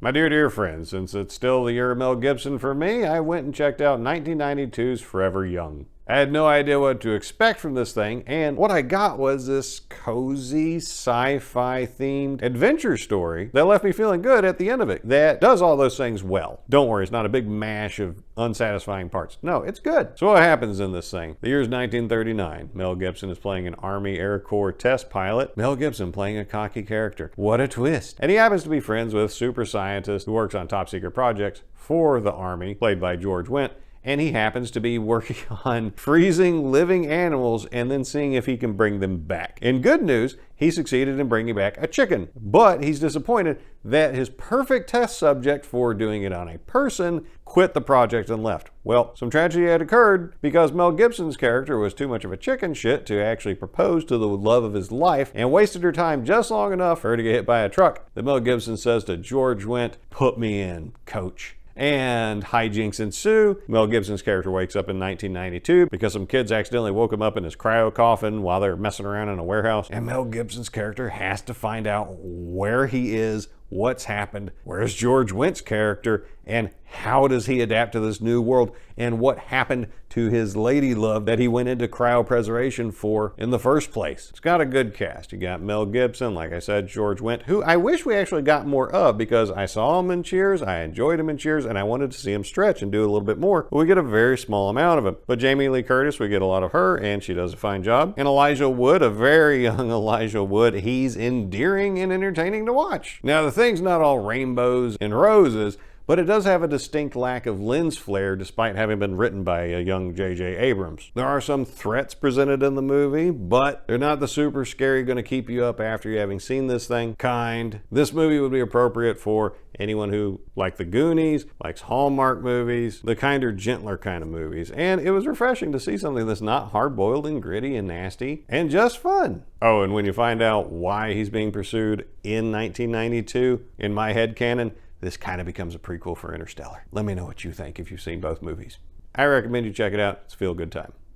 My dear friends, since it's still the year of Mel Gibson for me, I went and checked out 1992's Forever Young. I had no idea what to expect from this thing, and what I got was this cozy, sci-fi themed adventure story that left me feeling good at the end of it, that does all those things well. Don't worry, it's not a big mash of unsatisfying parts. No, it's good. So what happens in this thing? The year's 1939. Mel Gibson is playing an Army Air Corps test pilot. Mel Gibson playing a cocky character. What a twist. And he happens to be friends with super scientist who works on top secret projects for the Army, played by George Wendt. And he happens to be working on freezing living animals and then seeing if he can bring them back. In good news, he succeeded in bringing back a chicken, but he's disappointed that his perfect test subject for doing it on a person quit the project and left. Well, some tragedy had occurred because Mel Gibson's character was too much of a chicken shit to actually propose to the love of his life and wasted her time just long enough for her to get hit by a truck. That Mel Gibson says to George Wendt, "Put me in, coach." And hijinks ensue. Mel Gibson's character wakes up in 1992 because some kids accidentally woke him up in his cryo coffin while they're messing around in a warehouse. And Mel Gibson's character has to find out where he is, what's happened, where's George Wendt's character, and how does he adapt to this new world, and what happened to his lady love that he went into cryopreservation for in the first place. It's got a good cast. You got Mel Gibson, like I said, George Wendt, who I wish we actually got more of because I saw him in Cheers, I enjoyed him in Cheers, and I wanted to see him stretch and do a little bit more, but we get a very small amount of him. But Jamie Lee Curtis, we get a lot of her, and she does a fine job. And Elijah Wood, a very young Elijah Wood, he's endearing and entertaining to watch. Now, the thing's not all rainbows and roses, but it does have a distinct lack of lens flare despite having been written by a young J.J. Abrams. There are some threats presented in the movie, but they're not the super scary, going to keep you up after you having seen this thing kind. This movie would be appropriate for anyone who, like the Goonies, likes Hallmark movies, the kinder, gentler kind of movies. And it was refreshing to see something that's not hard-boiled and gritty and nasty and just fun. Oh, and when you find out why he's being pursued in 1992, in my headcanon, this kind of becomes a prequel for Interstellar. Let me know what you think if you've seen both movies. I recommend you check it out. It's a feel-good time.